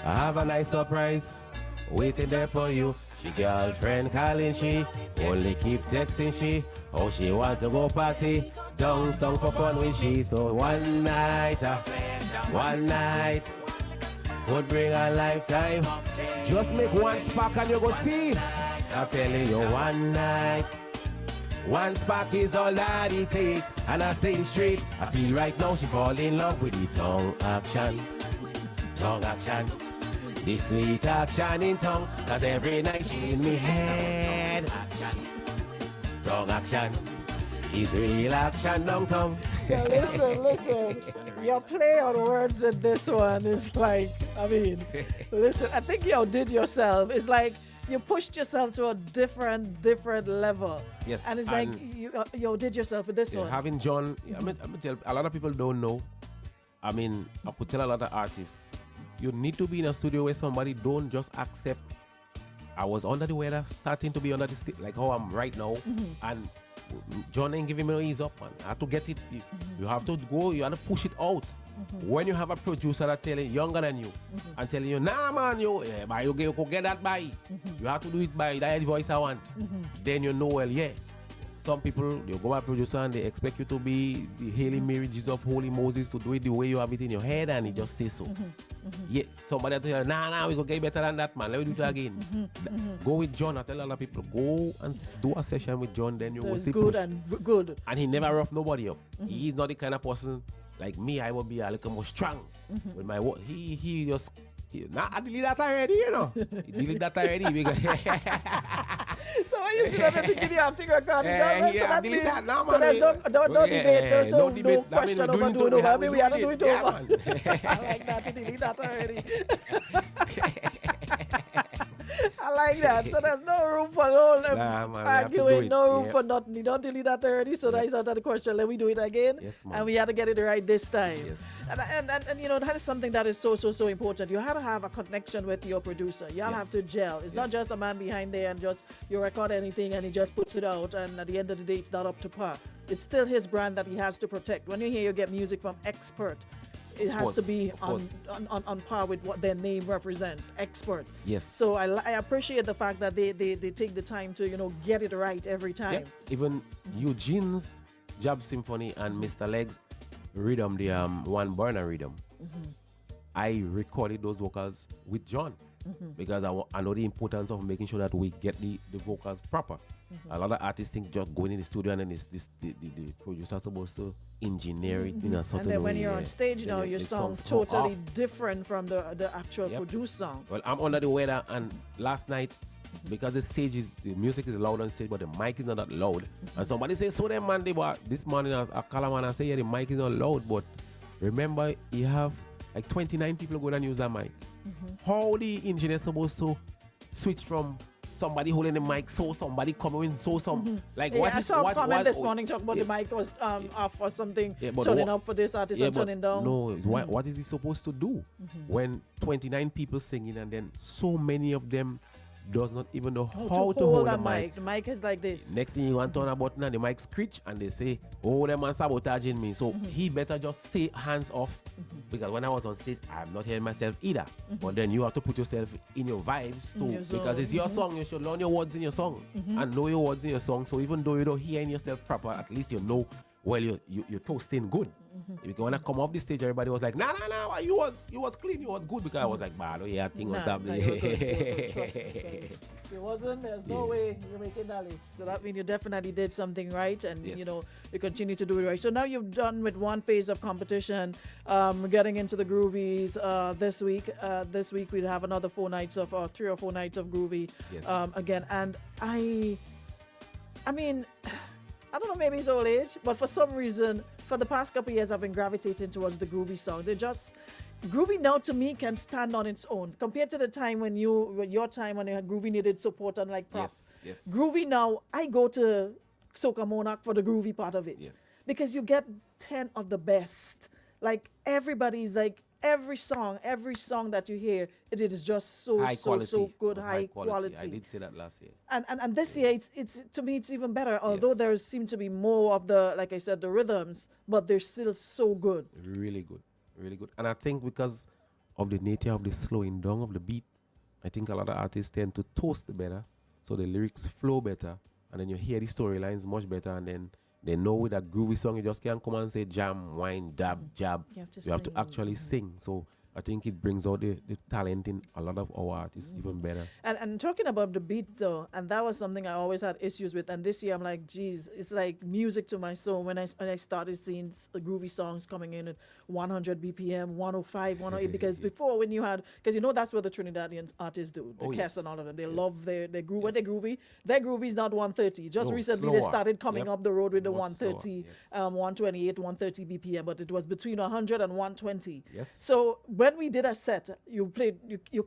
S3: I have a nice surprise waiting there for you. She girlfriend calling she, only keep texting she. Oh, she want to go party, downtown for fun with she. So one night would bring a lifetime. Just make one spark and you go see. I'm telling you, one night, one spark is all that it takes. And I say it straight, I feel right now she fall in love with the tongue action. Tongue action. The sweet action in tongue, cause every night she in me head. Tongue action is real action downtown.
S2: Now listen. Your play on words in this one is like, I mean, listen, I think you outdid yourself. It's like you pushed yourself to a different level.
S3: Yes.
S2: And it's like you outdid yourself with this one.
S3: Having John, I'm gonna tell a lot of people don't know. I mean, I could tell a lot of artists, you need to be in a studio where somebody don't just accept. I was under the weather, starting to be under the like how I'm right now, and John ain't giving me no ease up, man. I have to get it. You have to go. You have to push it out. When you have a producer that telling younger than you and telling you, nah, man, you could get that by. You have to do it by that voice I want. Then you know, well, yeah. Some people, you go by producer and they expect you to be the Haile Marriages of Holy Moses to do it the way you have it in your head, and it just stays so. Yeah, somebody tell you, nah, we go get better than that, man. Let me do it again. Go with John. I tell a lot of people, go and do a session with John, then you will see
S2: good
S3: push.
S2: and good.
S3: And he never rough nobody up. He is not the kind of person like me. I will be a little more strong with my work. He just Nah, I delete that already, you know. Delete that already because
S2: So when you see that, you think you have to record it.
S3: yeah,
S2: So that
S3: delete
S2: means,
S3: that now,
S2: so there's
S3: man.
S2: no debate, there's no
S3: debate. That mean
S2: question
S3: we
S2: over
S3: doing
S2: doing
S3: it,
S2: over. I mean, we have to do it
S3: yeah,
S2: over.
S3: man.
S2: I like that, to delete that already. I like that. So there's no room for no
S3: Nah, man, we have to do
S2: arguing,
S3: it.
S2: no room
S3: Yep.
S2: for nothing. You don't delete that already, so that's out of the question. Let me do it again.
S3: Yes, man.
S2: And we had to get it right this time.
S3: Yes.
S2: And you know, that is something that is so important. You have to have a connection with your producer. You all have to
S3: Yes.
S2: gel. It's not
S3: Yes.
S2: just a man behind there and just you record anything and he just puts it out, and at the end of the day it's not up to par. It's still his brand that he has to protect. When you hear you get music from expert, it has to
S3: course,
S2: be
S3: of
S2: on,
S3: course.
S2: on par with what their name represents, expert.
S3: Yes.
S2: So I appreciate the fact that they take the time to, you know, get it right every time.
S3: Yep. Even Eugene's Jab Symphony and Mr. Legs rhythm, the one burner rhythm. I recorded those vocals with John because I know the importance of making sure that we get the vocals proper. A lot of artists think just going in the studio and then the producer is supposed to engineer it in a certain
S2: And
S3: way.
S2: then when you're on
S3: yeah.
S2: stage
S3: Then
S2: now,
S3: it
S2: your
S3: sounds
S2: song's
S3: so
S2: totally
S3: off.
S2: different from the actual
S3: Yep.
S2: produced song.
S3: Well, I'm under the weather, and last night, because the music is loud on stage, but the mic is not that loud. And somebody says, so then, man, this morning I call him and I say, yeah, the mic is not loud, but remember, you have like 29 people going and use that mic. How the engineer supposed to switch from somebody holding the mic, so somebody coming in, so some like
S2: Yeah,
S3: what
S2: I
S3: is
S2: saw a
S3: what
S2: comment this morning talking about
S3: yeah.
S2: the mic was off or something,
S3: Yeah, but
S2: turning
S3: what-
S2: up for this artist
S3: yeah,
S2: and
S3: but
S2: turning down.
S3: No, it's what is he supposed to do when 29 people singing and then so many of them does not even know how to hold
S2: a
S3: the mic.
S2: The mic is like this.
S3: Next thing you want to turn a button and the mic screech and they say, oh, them man sabotaging me. So he better just stay hands off because when I was on stage, I'm not hearing myself either. But then you have to put yourself in your vibes too
S2: your
S3: because
S2: zone.
S3: it's your song. You should learn your words in your song and know your words in your song. So even though you don't hear in yourself proper, at least you know, well, you're toasting good. Because when I come off the stage, everybody was like, nah, you was clean, you was good. Because I was like, man, yeah, I think was
S2: Nah,
S3: happening.
S2: you were good, trust me, because if it wasn't, there's no way you're making that list. So that means you definitely did something right, and you
S3: Yes.
S2: know you continue to do it right. So now you've done with one phase of competition, getting into the groovies this week. This week we'll have another 4 nights of 3 or 4 nights of groovy
S3: Yes.
S2: again. And I mean, I don't know, maybe it's old age, but for some reason, for the past couple of years, I've been gravitating towards the groovy song. Groovy now to me can stand on its own compared to the time when your time when you had groovy needed support and like prop.
S3: Yes.
S2: Groovy now, I go to Soca Monarch for the groovy part of it.
S3: Yes.
S2: Because you get 10 of the best. Like everybody's like, every song that you hear, it is just so
S3: High quality.
S2: so good,
S3: It was
S2: high quality.
S3: I did say that last year.
S2: And this year it's to me it's even better. Although
S3: Yes.
S2: there seem to be more of the, like I said, the rhythms, but they're still so good.
S3: Really good. And I think because of the nature of the slowing down of the beat, I think a lot of artists tend to toast better, so the lyrics flow better, and then you hear the storylines much better, and then they know with a groovy song you just can't come and say jam, wine, dab, jab.
S2: You have to
S3: to
S2: sing.
S3: actually sing. So I think it brings out the talent in a lot of our artists even better.
S2: And talking about the beat though, and that was something I always had issues with. And this year I'm like, geez, it's like music to my soul when I started seeing groovy songs coming in at 100 BPM, 105, 108. Because before when you had, because you know that's what the Trinidadian artists do, the
S3: Oh,
S2: Kes
S3: yes.
S2: and all of them. They
S3: Yes.
S2: love their groove. When
S3: Yes.
S2: their groovy is not 130. Just
S3: No,
S2: recently they
S3: slower.
S2: started coming
S3: Yep.
S2: up the road with the
S3: Much
S2: 130,
S3: slower, yes.
S2: 128, 130 BPM, but it was between 100 and 120.
S3: Yes.
S2: So when we did a set, you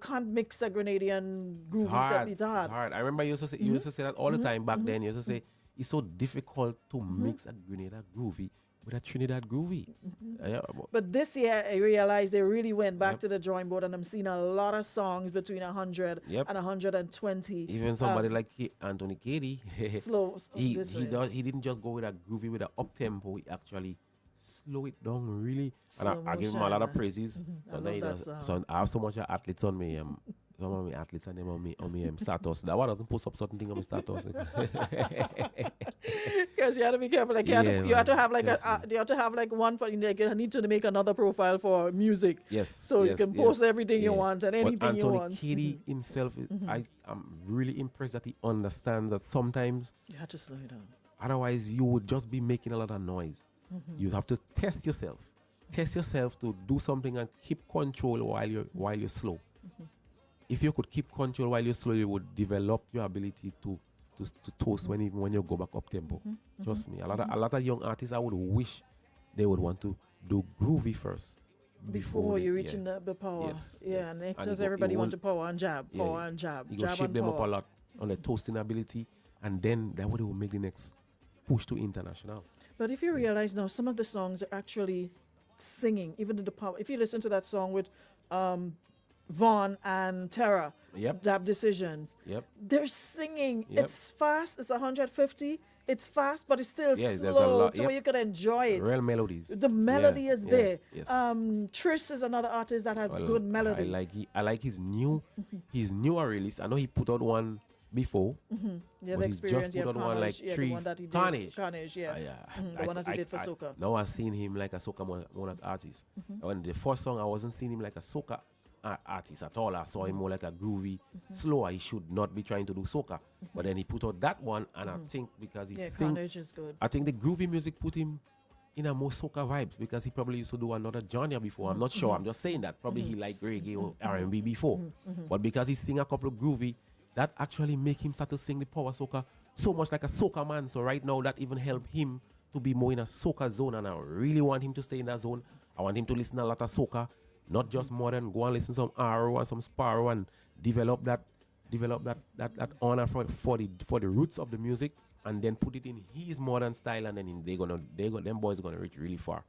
S2: can't mix a Grenadian
S3: It's
S2: groovy
S3: hard.
S2: set. It's hard.
S3: I remember you used to say, that all the time back then. You used to say it's so difficult to mix a Grenada groovy with a Trinidad groovy. Yeah,
S2: But this year, I realized they really went back to the drawing board, and I'm seeing a lot of songs between 100
S3: Yep.
S2: and 120.
S3: even somebody like Anthony Katie,
S2: slow.
S3: he didn't just go with a groovy with an up tempo. He actually slow it down really,
S2: Slow
S3: and I give him a lot of
S2: motion.
S3: praises. So
S2: I
S3: now
S2: love
S3: he
S2: that
S3: does.
S2: sound.
S3: So I have so much athletes on me. Some of my athletes and them on me status. That one doesn't post up certain thing on my status.
S2: Because you have to be careful. Like you have to have like you have to have like one for like you need to make another profile for music.
S3: Yes.
S2: So you
S3: yes,
S2: can post
S3: yes,
S2: everything you
S3: yeah.
S2: want and
S3: But
S2: anything you
S3: Anthony
S2: want.
S3: Katie himself, I'm really impressed that he understands that sometimes,
S2: You have to slow it down.
S3: otherwise, you would just be making a lot of noise. You have to test yourself to do something and keep control while you're slow. if you could keep control while you slow, you would develop your ability to toast even when you go back up tempo. Trust me, a lot of young artists, I would wish they would want to do groovy first
S2: before you reach in the power.
S3: Yes,
S2: Yeah,
S3: yes.
S2: and it
S3: And
S2: says
S3: it
S2: everybody
S3: won't-
S2: want to power and jab,
S3: yeah,
S2: power and jab,
S3: You go
S2: jab
S3: shape
S2: and
S3: them up a
S2: power.
S3: lot on the toasting ability, and then that would will make the next push to international.
S2: But if you realize now, some of the songs are actually singing, even in the power. If you listen to that song with Vaughn and Terra,
S3: Yep.
S2: Dab Decisions,
S3: Yep.
S2: they're singing.
S3: Yep.
S2: It's fast. It's 150. It's fast, but it's still
S3: Yes, there's
S2: slow
S3: a lot,
S2: to where
S3: yep.
S2: you can enjoy it.
S3: Real melodies.
S2: The melody
S3: Yeah,
S2: is
S3: yeah,
S2: there.
S3: yes.
S2: Tris is another artist that has
S3: Well,
S2: good melody.
S3: I like his newer release. I know he put out one before.
S2: Yeah,
S3: but
S2: the
S3: he's
S2: experience.
S3: just
S2: Yeah,
S3: put on one like
S2: Carnage, yeah,
S3: three.
S2: the one that he did.
S3: Carnage.
S2: Carnage, yeah.
S3: Yeah.
S2: The one that he did for soca.
S3: Now I've seen him like a soca monarch artist. When the first song, I wasn't seeing him like a soca artist at all. I saw him more like a groovy, slower. He should not be trying to do soca. But then he put out that one, and I think because he
S2: Yeah,
S3: sing,
S2: Carnage is good.
S3: I think the groovy music put him in a more soca vibes because he probably used to do another genre before. I'm not sure. I'm just saying that. Probably he liked reggae or R&B before. But because he sing a couple of groovy, that actually make him start to sing the power soca so much like a soca man. So right now that even help him to be more in a soca zone, and I really want him to stay in that zone. I want him to listen a lot of soca, not just modern. Go and listen some Arrow and some Sparrow and develop that honor for the roots of the music, and then put it in his modern style, and then them boys gonna reach really far.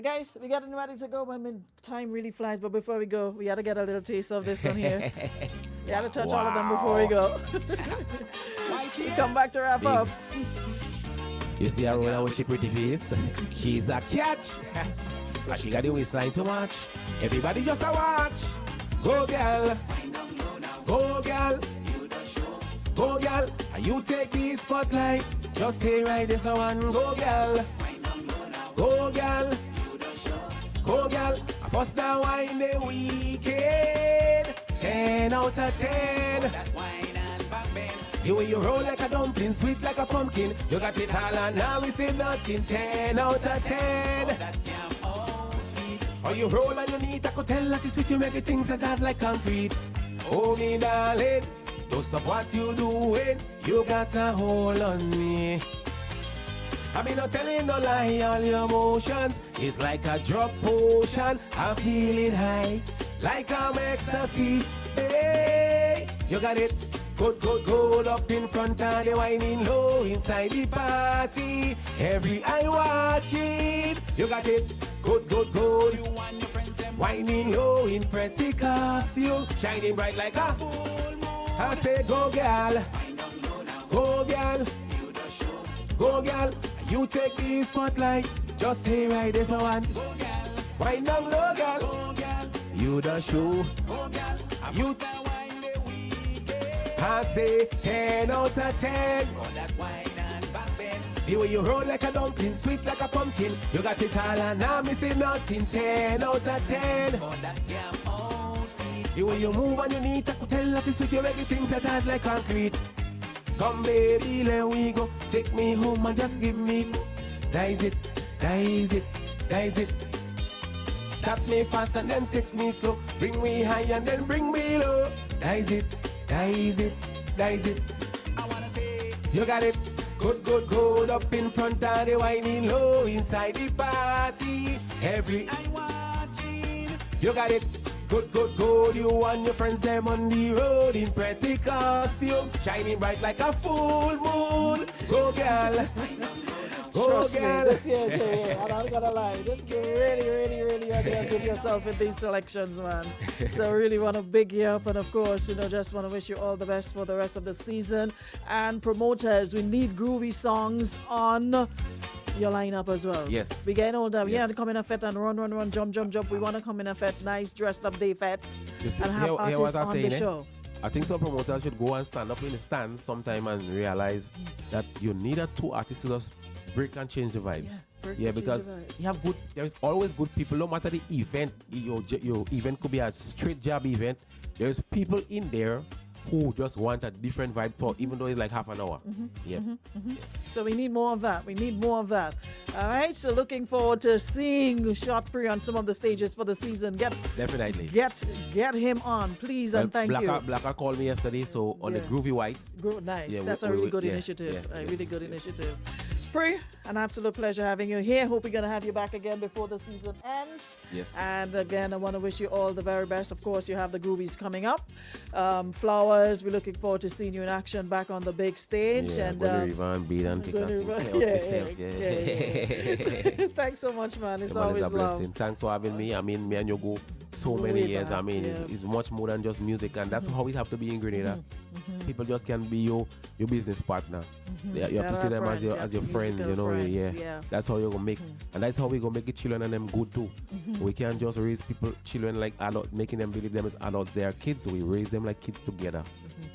S2: Guys, we getting ready to go. I mean, time really flies, but before we go, we got to get a little taste of this one here. We got to touch all of them before we go. We come back to wrap
S3: Big.
S2: up.
S3: You see her rolling with she pretty face? She's a catch. And she got the waistline too much. Everybody just a watch. Go girl. Go girl. Go girl. And you take the spotlight. Just stay right this one. Go girl. Go girl. Go girl. I first now wine the weekend. 10 out of 10. The way you roll like a dumpling, sweet like a pumpkin. You got it all and now we say nothing. 10 out of 10. Oh, you roll on your knee, I could tell that it's sweet. You make it things that hard like concrete. Oh, me darling, don't stop what you doing. You got a hold on me. I mean, not telling no lie, all your emotions is like a drug potion. I'm feeling high, like I'm ecstasy. Hey, you got it. Good up in front of the whining low inside the party. Every eye watching. You got it. Good. You and your friends them whining low in pretty costume, shining bright like a full moon. I say go girl, go girl, go girl. You take the spotlight. Just stay right this one. Go girl, wine down low girl. Go girl, you the show. Go girl, you the wine the weekend. I say 10 out of 10 for that wine and back bend. The way you roll like a dumpling, sweet like a pumpkin. You got it all and I'm missing nothing. 10 out of 10 for that damn outfit. The way you move on your knee, I could tell that it's sweet. You make the things that hard like concrete. Come baby, let we go. Take me home and just give me. That is it. Stop me fast and then take me slow. Bring me high and then bring me low. That is it. I wanna say you got it. Good up in front of the whining low inside the party. Every eye watching. You got it. Good. You and your friends them on the road in pretty costume, shining bright like a full moon. Go girl.
S2: Trust me, this year's here. I'm not gonna lie. Just really out there give yourself in these selections, man. So really want to big you up, and of course, just want to wish you all the best for the rest of the season. And promoters, we need groovy songs on your lineup as well.
S3: Yes.
S2: We getting older. We
S3: Yes.
S2: have to come in a fet and run, jump. We want to come in a fet, nice dressed up day fets,
S3: You see,
S2: and have
S3: hear
S2: artists
S3: what I'm
S2: on the
S3: saying, eh?
S2: show.
S3: I think some promoters should go and stand up in the stands sometime and realize that you need a two artists to just break and change the vibes.
S2: break and
S3: Yeah,
S2: change
S3: because
S2: the vibes.
S3: you have good. There is always good people. No matter the event, your event could be a straight job event. There's people in there who just want a different vibe for, even though it's like half an hour. Yeah.
S2: So we need more of that. We need more of that. All right. So looking forward to seeing SHORTPREE on some of the stages for the season.
S3: Definitely.
S2: Get him on, please, and thank you.
S3: Blacka called me yesterday, so on the Groovy White.
S2: Nice.
S3: Yeah,
S2: That's a really good initiative.
S3: Yes,
S2: A really good initiative. Pree, an absolute pleasure having you here. Hope we're going to have you back again before the season ends.
S3: Yes.
S2: And again, I want to wish you all the very best. Of course, you have the Groovies coming up. Flowers, we're looking forward to seeing you in action back on the big stage.
S3: Yeah,
S2: and
S3: Rivan, beat and take
S2: yeah. Thanks so much, man. It's
S3: man,
S2: always
S3: it's a blessing.
S2: love.
S3: Thanks for having me. I mean, me and you go so many years.
S2: back,
S3: I mean, it's much more than just music, and that's how we have to be in Grenada. People just can't be your business partner. You have to see them as your friend, you know.
S2: Yeah.
S3: That's how you're gonna make, and that's how we're gonna make the children and them good too. We can't just raise children like adults, making them believe them as adults. They are kids, so we raise them like kids together.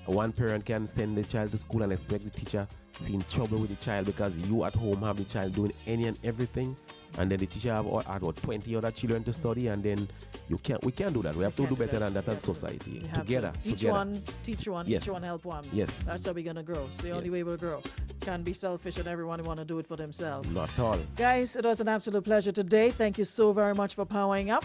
S3: One parent can send the child to school and expect the teacher seeing trouble with the child because you at home have the child doing any and everything, and then the teacher have 20 other children to study, and then we can't do that. We have to do better than that as society. Together.
S2: Teach one, each one help one.
S3: Yes.
S2: That's how we're gonna grow. It's the only way we'll grow. Can't be selfish and everyone want to do it for themselves.
S3: Not at all.
S2: Guys, it was an absolute pleasure today. Thank you so very much for powering up.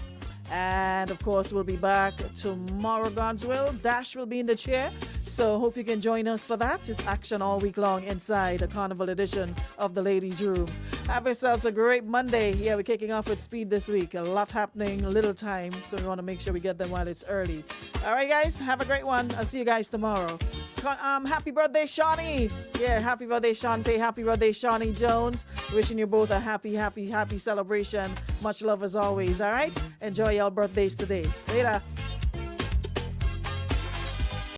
S2: And of course, we'll be back tomorrow, God's will. Dash will be in the chair. So hope you can join us for that. It's action all week long inside a Carnival edition of the Ladies' Room. Have yourselves a great Monday. Yeah, we're kicking off with speed this week. A lot happening, little time. So we want to make sure we get them while it's early. All right, guys, have a great one. I'll see you guys tomorrow. Happy birthday, Shawnee. Yeah, happy birthday, Shantae. Happy birthday, Shawnee Jones. Wishing you both a happy celebration. Much love as always, all right? Enjoy your birthdays today. Later.